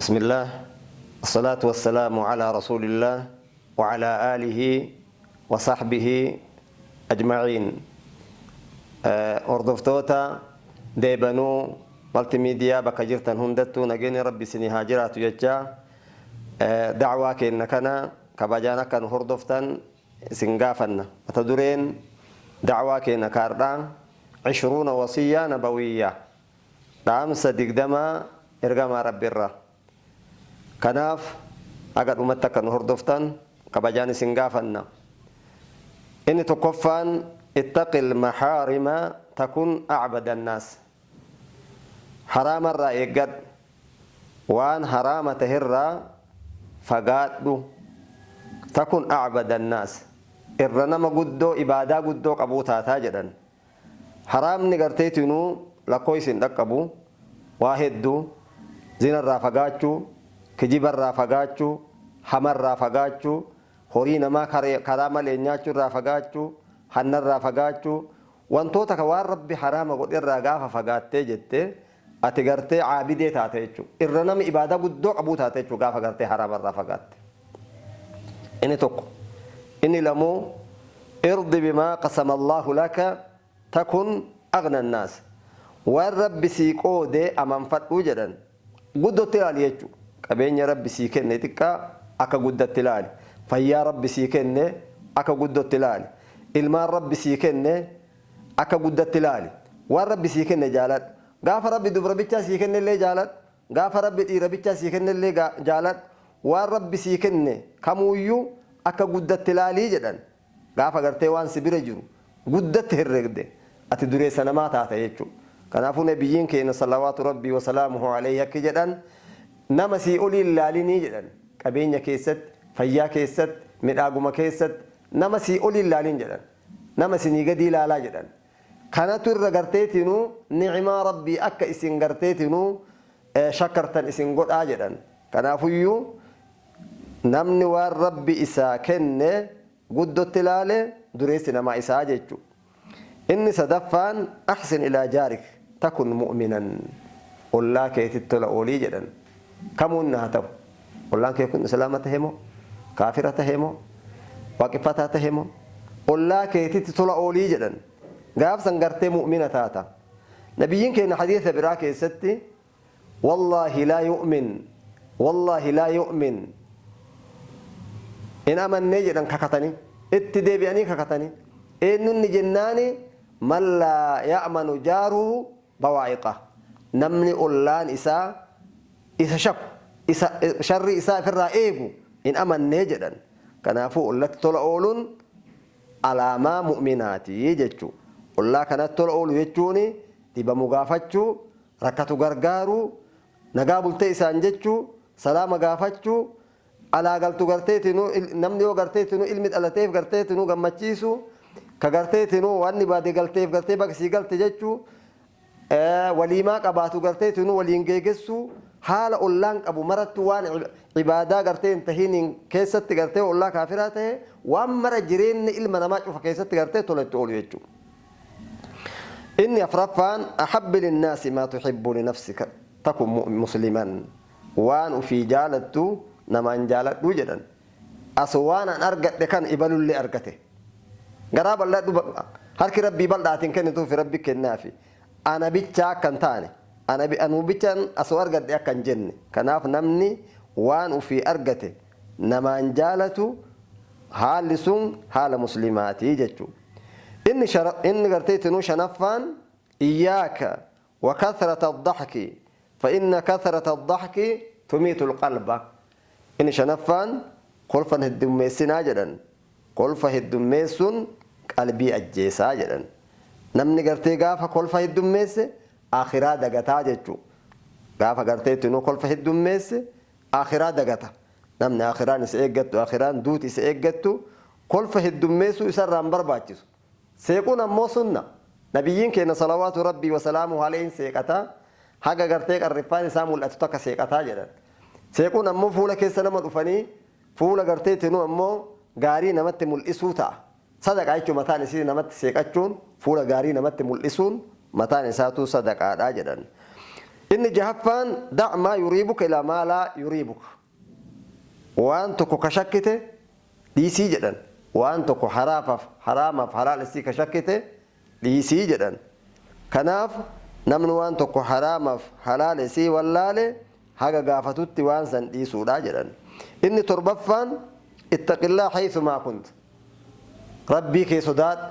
بسم الله الصلاة والسلام على رسول الله وعلى آله وصحبه أجمعين. أردفتوتا ديبانو مالتيميديا بكجرتن هندتو نجيني ربي سني هاجرات يجا دعوة كأنكنا كبجانا كان هردفتن سنغافنا أتدرين دعوة كأنكاردا 20 وصية نبوية دام صدق دما إرجما ربي الرّ كناف أقد أمتك كان هردفتن كبجاني سنغافنا إني تكفان اتق المحارم تكون أعبد الناس حرام الرأيقد وان حرام تهرى فقادو تكون أعبد الناس إرنما قدو إبادة قدو قبوتا تاجدا حرام نقرتيتنو لكويس نقبو واحدو زين الرافقاتشو كجيب الرافقاتشو حمر الرافقاتشو هورينا ما كرام الإنياتشو الرافقاتشو حن الرافقاتشو وانتوتا كوار ربي حرام قد إرقافة فقاتي جتي أتقرتي عابدي تاتيچو إرنم إبادة قدو قبو تاتيچو قافة قرتي حرام الرافقات إني توقو إني لمو ارضي بما قسم الله لك تكن أغنى الناس والرب سيكو دي أمام فتو جدا قدو تلالي يجو كبين يا رب سيكن تكا أكا قدو تلالي فيا رب سيكن أكا قدو تلالي ilmaan rabbi sii kenne akka guddatti ilaali waan rabbi sii kenne jaalad gaafa rabbi dubra bichaa sii kenne illee jaalad gaafa rabbi dhiira bichaa sii kenne illee jaalad waan rabbi sii kenne kamuuyyuu akka guddatti ilaalii jedhan gaafa gartee waan si bira jiru guddatti herregde ati dureessa namaa taata jechuudha kanaafuu nabiyyiin keenya salawaatu rabbii wasalaamuhu alayhi akka jedhan nama sii olii ilaalinii jedhan qabeenya keessatti fayyaa keessatti midhaaguma keessatti nama sii olii ilaalin jedhan nama sinii gadi ilaalaa jedhan kanatu irra garteetinu ni'imaa rabbii akka isin garteetinu shakkartan isin godhaa jedhan kanaafuyyuu namni waan rabbi isaa kenne guddotti ilaale dureessi namaa isaa jechu inni sadaffaan ahsin ilaa jaarik takun mu'minan ollaa keetitti tola oolii jedhan kamuun naa ta'u ollaan kee kun islaama tahemoo kaafira tahemoo waaqeffataa tahemoo ollaa keetitti tola oolii jedhan gaafsan gartee mu'mina taata nabiyyiin keenya hadiisa biraa keessatti wallaahi laa yu'min in amannee jedhan kakatanii itti deebi'anii kakatanii eenyunni jennaani man laa ya'manu jaaruhu bawaa'iqa namni ollaan isaa isa shakku isa sharri isaa ofirraa eegu in amannee jedhan kanaafuu ollatti tola ooluun alaamaa mu'minaatii jechuu ollaa kanatti tola oolu jechuun dhibamu gaafachuu rakkatu gargaaruu nagaa bultee isaan jechuu salaama gaafachuu alaa galtu garteetinuu namni yoo garteetinuu ilmi dhalateef garteetinuu gammachiisu ka garteetinuu wanni baadee galteef gartee baqsii galte jechuu waliimaa qabaatu garteetinuu waliin geegessuu haala ollaan qabu marattu waan ibaadaa gartee hin tahiin keessatti gartee ollaa kaafiraa ta'e waan mara jireenya ilma namaa cufa keessatti gartee tolatti oolu jechuudha. inni afraffaan ahabbi linnaasi maa tuhibbu linafsika takun musliman waan ufii jaalattu namaan jaaladhu jedhan as waan an argadhe kan ibalullee argate garaa bal'adhu harki rabbii bal'aatiin kennituufi rabbi kennaafi ana bichaa akkan taane anu bichaan asoo argadhe akkan jenne kanaaf namni waan ufii argate namaan jaalatu haalli sun haala muslimaatii jechuu inni garteetinuu shanaffaan iyyaaka wa kathrata addaxki fa inna kathrata addaxki tumiitu alqalba inni shanaffaan kolfan heddummeessinaa jedhan kolfa heddummeessun qalbii ajjeesaa jedhan namni gartee gaafa kolfa heddummeesse akhiraa dagataa jechuu gaafa garteetinuu kolfa heddummeesse akhiraa dagata namni akhiraan isa eeggattu akhiraan duuti isa eeggattu kolfa heddummeessuu isarraan barbaachisu seequun ammoo sunna nabiyyiin keenya salawaatu rabbii wasalaamuhu alayhi seeqataa haga gartee qarriffaan isaa mul'atu takka seeqataa jedhan seequun ammoo fuula keessa nama dhufanii fuula garteetinuu ammoo gaarii namatti mul'isuu ta'a sadaqaa jechuun mataan isii namatti seeqachuun fuula gaarii namatti mul'isuun mataan isaatuu sadaqaadhaa jedhan إن جهفان دع ما يريبك إلى ما لا يريبك وأن تكو كشكته دي سيجدا وأن تكو حرام حلال سي كشكته دي سيجدا كناف نمن وأن تكو حرام حلال سي والله haga gaafatutti waan san dhiisuudha jedhan inni torbaffaan ittaqillaa haythumaa kunt rabbii kee sodaadhu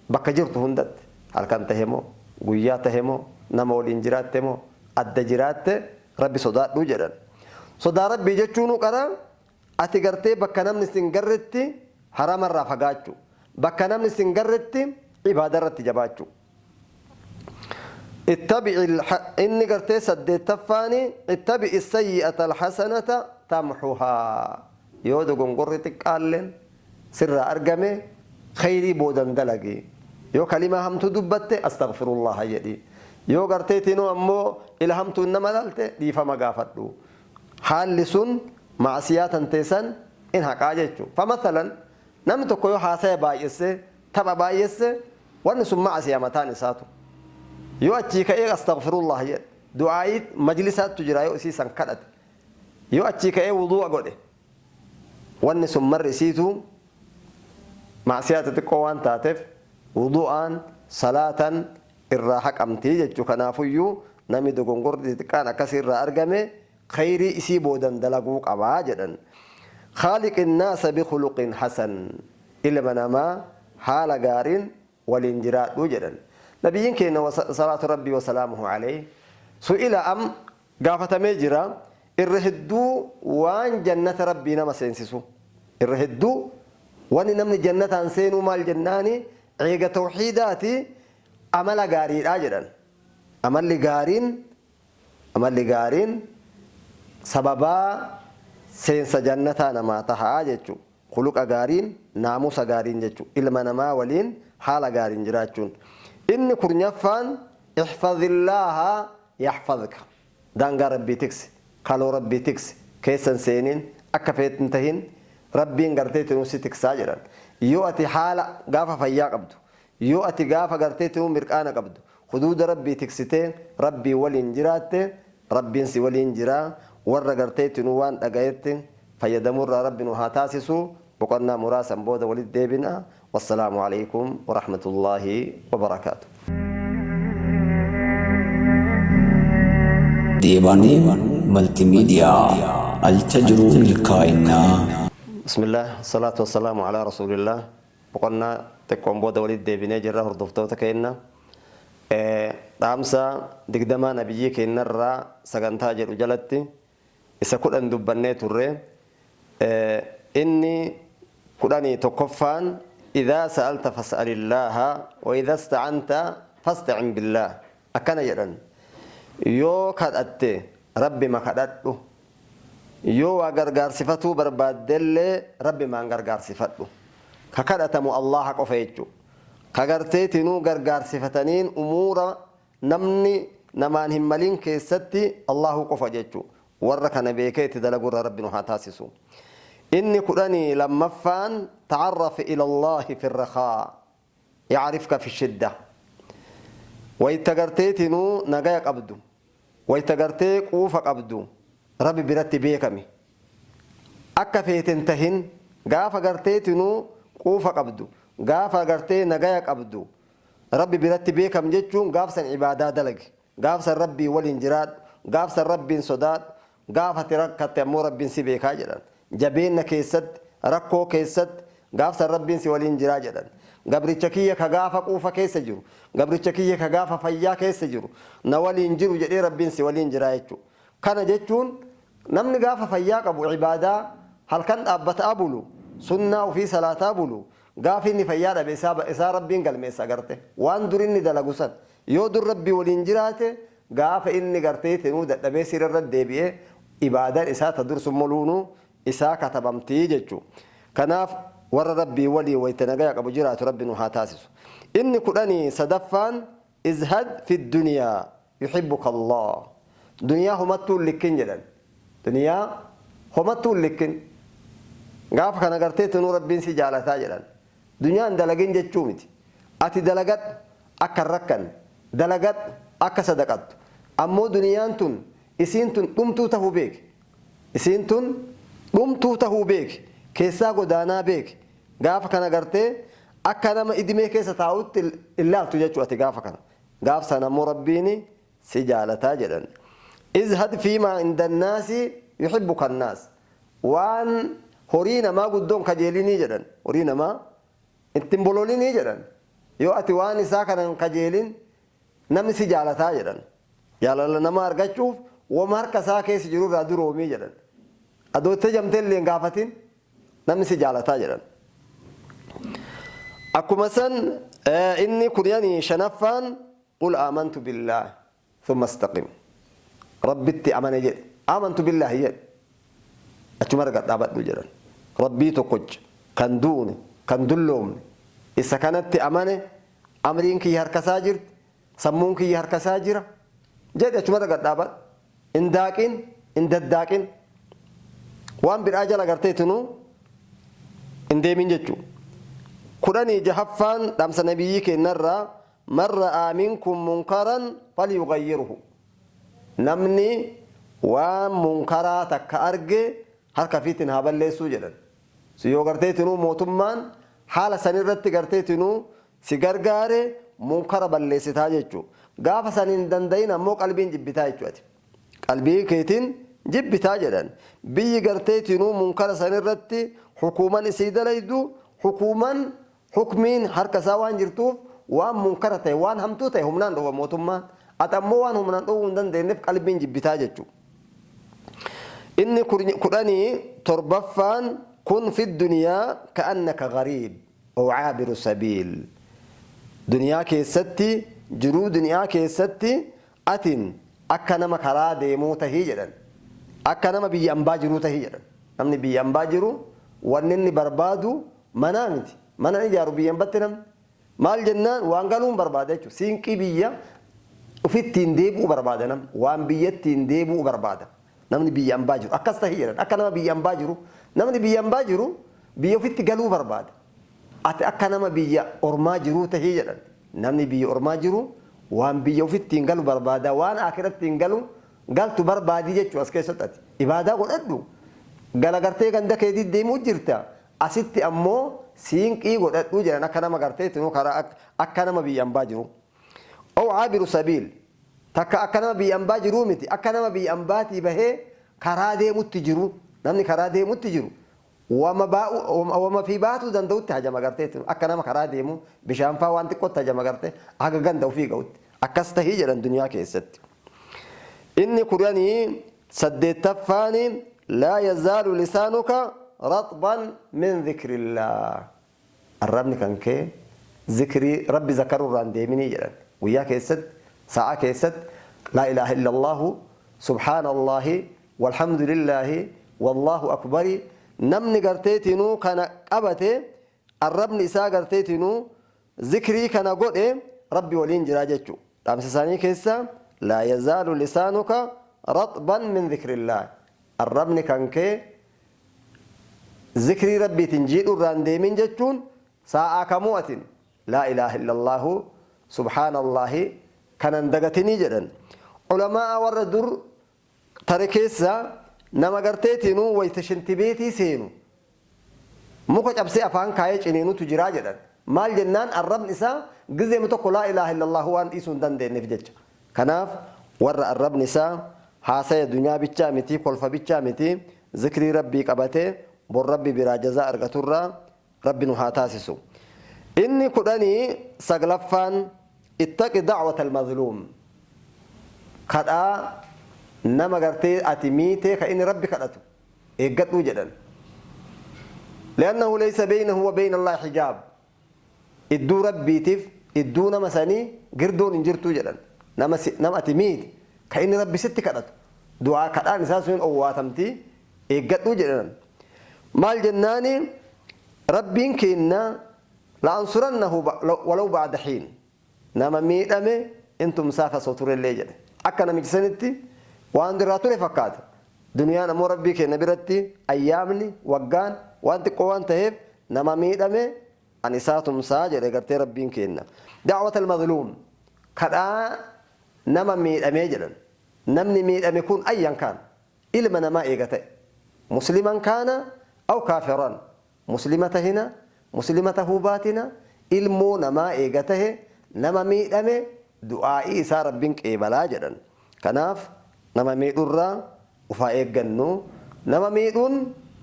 bakka jirtu hundatti halkan tahe moo guyyaa tahe moo nama waliin jiraatte moo adda jiraatte rabbi sodaadhu jedhan sodaa rabbii jechuun qara ati gartee bakka namni sin garretti haramarraa fagaachuu bakka namni sin garretti ibaadarratti jabaachuu اتبع إني قرتي سديت تفاني اتبع السيئة الحسنة تمحوها يودو قنقرتك قالن سر أرقمي خيري بودن دلقي يو كلمة هم تدبت أستغفر الله يدي يو قرتي تنو أمو إلهم تنما دلت دي فما قافتلو حال لسن معصيات انتسن إنها قاجتشو فمثلا نمتو كيو حاسي بايسي تبا بايسي ونسو معصية متاني ساتو yoo achii ka'ee astaghfirullah jedhe du'aayit majlisaatti jira yoo isii san kadhate yoo achii ka'ee wudu'a godhe wanni sun marrisiitu maasiyaata xiqqoo waan taateef wudu'aan salaatan irraa haqamtii jechuu kanaafuyyuu nami dogongorri xiqqaan akkasii irraa argame khayrii isii boodan dalaguu qabaa jedhan خالق الناس بخلق حسن ilma namaa haala gaariin waliin jiraadhu jedhan نبيين كنا صلاة ربي وسلامه عليه سئل أم قافة مجرى الرهدو وان جنة ربنا ما سينسسو الرهدو وان نمن جنة انسينو مال جناني عيقة توحيداتي عمل قارين أجرا عمل قارين سببا سينس جنة نما تها جتشو خلق قارين ناموس قارين جتشو إلما نما ولين حال قارين جراتشون إن كرنيفان احفظ الله يحفظك دانغا ربي تكس قالوا ربي تكس كيسن سينين أكفيت انتهين ربي انغرتيت نوسي تكساجرا يؤتي حالة غافة فيا قبدو يؤتي غافة غرتيت نو مرقانا قبدو حدود ربي تكستين ربي ولين جراتي ربي انسي ولين جرا ور غرتيت نوان اغايت فيدمر ربي نهاتاسسو بقرنا مراسا بودا ولد ديبنا والسلام عليكم ورحمة الله وبركاته ديواني ملتي ميديا التجرو الكائنة بسم الله الصلاة والسلام على رسول الله وقلنا تكون بودا ولد ديبنا جرى هردفتوتا كينا دامسا دقدما نبيي كينا الرا سقنتا جرو جلتي إسا كل أن دبني تري إني كلاني تكفان إذا سألت فاسأل الله وإذا استعنت فاستعن بالله أكن يرن يو كدت ربي ما كدت يو غرغر صفته بربادل ربي ما غرغر صفته ككدتم الله قفيجو كغرتيتنو غرغر صفتنين أمور نمني نمان هملين كيستي الله قفججو ورك نبيكيت دلغور ربنا هاتاسسو إني كراني لما فان تعرف إلى الله في الرخاء يعرفك في الشدة ويتقرتيتنو نغايك أبدو ويتقرتيك قوفك أبدو ربي برتي بيكمي أكا فيتنتهن غافا قرتيتنو قوفك أبدو غافا قرتي نغايك أبدو ربي برتي بيكم جيتشون غافسا عبادة دلق غافسا ربي والانجراد غافسا ربي صداد غافا تركت أمو ربي سيبيكا جلال جبين كيست ركو كيست غافس ربين سي ولين جراجدن غبريچ كيه كغافا قوفا كيس جرو غبريچ كيه كغافا فيا كيس جرو نولين جرو جدي ربين سي ولين جرايچو كان جچون نمن غافا فيا قبو عباده هل كان ابت ابلو سنه وفي صلاه ابلو غافني فيا ده بسبب اسا ربين قلمي سغرته وان درني دلغوسن يو در ربي ولين جراته غاف اني غرتي تنو دبي سير رد ديبيه عباده اسا تدرس مولونو إساء كتبمتي جتشو كناف ور ربي ولي ويتنقى أبو جرات ربي نهاتاسس إني كراني صدفان ازهد في الدنيا يحبك الله دنيا همتو لكن جدا دنيا همتو لكن غاف كان قرتي تنو ربي سي جالتا جدا دنيا اندلقين جتشو متي أتي دلقت أكا ركن دلقت أكا صدقت ammoo duniyaan tun isiin tun dhumtuu tahuu beek isiin tun dhumtuu tahuu beek keessaa godaanaa beek gaafa kana gartee akka nama idimee keessa taa'utti ilaaltu jechuu ati gaafa kana gaaf sana ammoo rabbiin si jaalataa jedhan izhad fiimaa inda annaasi yuhibbuka annaas waan horii namaa guddoon kajeelinii jedhan horii namaa ittiin bololinii jedhan yoo ati waan isaa kanan kajeelin namni si jaalataa jedhan jaalala nama argachuuf wama harka isaa keessa jiru irraa duroomii jedhan adootte jamteellee hin gaafatin namni si jaalataa jedhan akkuma san inni kunyanii shanaffaan qul aamantu billaah thumma istaqim rabbitti amane jedhe aamantu billaahi jedhe achuma arga dhaabadhu jedhan rabbii tokkocha kan duune kan dulloomne isa kanatti amane amriin kiyya harkasaa jirti sammuun kiyya harkasaa jira jedhe achuma arga dhaabadhu hin daaqin hin daddaaqin waan biraa jala garteetinu hin deemin jechuu kudhanii jahaffaan dhamsa nabiyyii kennarraa man ra'aa minkum munkaran falyughayyirhu namni waan munkaraa takka arge harka fiitiin haa balleessuu jedhan si yoo garteetinuu mootummaan haala sanirratti garteetinuu si gargaare munkara balleessitaa jechuu gaafa san hin dandayin ammoo qalbiin jibbitaa jechuudha qalbii keetiin jibbitaa jedhan biyyi garteetinuu munkara sanirratti hukuuman isii dalaydu hukuuman hukmiin harka isaa waan jirtuuf waan munkara ta'e waan hamtuu ta'e humnaan dhowwa mootummaan ati ammoo waan humnaan dhowwuu hin dandeenyeef qalbiin jibbitaa jechuu inni kudhanii torbaffaan kun fi duniyaa ka'annaka gariib oo caabiru sabiil duniyaa keessatti jiruu duniyaa keessatti atin akka nama karaa deemuu tahii jedhan akka nama biyya ambaa jiruu tahii jedhan namni biyya ambaa jiru wanni inni barbaadu manaa miti mana ijaaru biyya ambatti namni maal jennaan waan galuun barbaada jechuudha siinqii biyya ufittiin deebi'uu barbaada namni waan biyyattiin deebi'uu barbaada namni biyya ambaa jiru akkas tahii jedhan akka nama biyya ambaa jiru namni biyya ambaa jiru biyya ufitti galuu barbaada ati akka nama biyya ormaa jiruu tahii jedhan namni biyya ormaa jiru waan biyya ufittiin galu barbaada waan akirattiin galu galtu barbaadii jechuu as keessatti ati ibaadaa godhadhu galagartee ganda keetii deemuu jirta asitti ammoo siinqii godhadhu jedhan akka nama garteetinu karaa akka nama biyya ambaa jiru oo caabiru sabiil takka akka nama biyya ambaa jiruu miti akka nama biyya ambaatii bahee karaa deemutti jiru namni karaa deemutti jiru wama fi baatuu danda'utti hajama garteetu akka nama karaa deemu bishaan faa waan xiqqootti hajama garte haga ganda ofii ga'utti akkas tahii jedhan duniyaa keessatti inni kudhanii saddeettaffaan laa yazaalu lisaanuka raxban min dhikrillaah arrabni kan kee zikrii rabbi zakaruu irraan deeminii jedhan guyyaa keessatti sa'a keessatti laa ilaaha illa allaahu subhaanallaahi walhamdulillaahi wallaahu akbari namni garteetinuu kana qabate arrabni isaa garteetinuu zikrii kana godhe rabbi waliin jira jechuu dhaamsa isaanii keessa laa yazaalu lisaanuka raxban min dhikrillaah arrabni kan kee zikrii rabbiitiin jiidhu irraan deemin jechuun saa'aa kamuu atin laa ilaaha illa allaahu subhaanallaahi kanan dagatinii jedhan ulamaa warra dur tare keessa nama garteetinuu wayta shintibeetii seenu muka cabsee afaan kaayee ciniinutu jiraa jedhan maal jennaan arrabni isaa gizeemu tokko laa ilaaha illallah waan dhiisuu hin dandeenyeef jecha kanaaf warra arrabni isaa haasaya dunyaa bichaa miti kolfa bichaa miti zikrii rabbii qabatee bor rabbi biraa jazaa argaturraa rabbi nu haa taasisu inni kudhanii saglaffaan ittaqi dacwata almazluum kadhaa nama gartee ati miitee ka inni rabbi kadhatu eeggadhuu jedhan liannahu laysa baynahu wa bayna allahi hijaab idduu rabbiitiif idduu nama sanii girdoon hin jirtuu jedhan nama ati miite ka inni rabbi sitti kadhatu du'aa kadhaan isaa sun owwaatamtii eeggadhuu jedhan maal jennaani rabbiin keenna la'ansurannahu walau ba'da hiin nama miidhame intum saafa soturellee jedhe akka namichi sanitti waan dirraa ture fakkaata duniyaan ammoo rabbii keenya biratti ayyaamni waggaan waan xiqqoo waan ta'eef nama miidhame an isaa tumsaa jedhe gartee rabbiin keenya da'wata almazluum kadhaa nama miidhamee jedhan نمني ميدم يكون أيا كان إلما نما إيغته مسلما كان أو كافرا مسلمة هنا مسلمة باتنا إلمو نما إيغته نما ميدم دعائي إسا ربك إيبالا جدن كناف نما ميدون را وفا إيغنو نما ميدون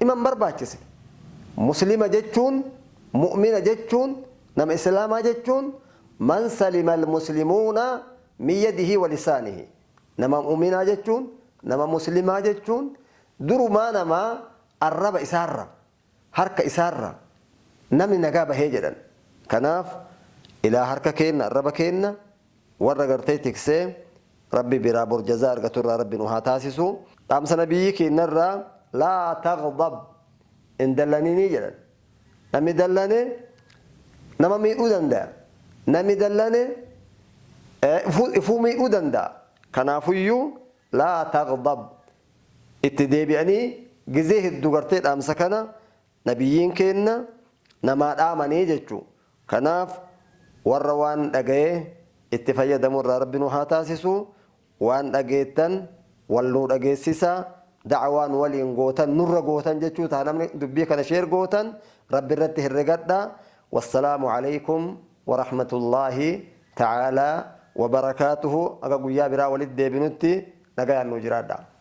إمام برباچس مسلمة جتشون مؤمنة جتشون نما إسلاما جتشون من سلم المسلمون من يده ولسانه نما مؤمنة جتشون نما مسلمة جتشون درو ما نما الرب إسارة حركة إسارة نمي نقابة هجرا كناف إلى حركة كينا الرب كينا ورقرتي تكسي ربي برابور جزار قطر ربي نوها تاسسو أمس نبيك نرى لا تغضب إن دلني نيجرا نمي دلني نما ميؤدن دا نمي دلني فومي أودن دا كنافيو لا تغضب اتدابعني جزيه الدقرتين أمس كنا نبيين كنا نما آمني جتشو كناف وروان أجيه اتفايا دمر ربنا هاتاسسو وان أجيتن والنور أجيسسا دعوان ولين قوتن نور قوتن جتشو تانمني دبي كنا شير قوتن رب الرته الرجدة والسلام عليكم ورحمة الله تعالى وبركاته أجا قويا برا ولد ديبنوتي نجا النجرادا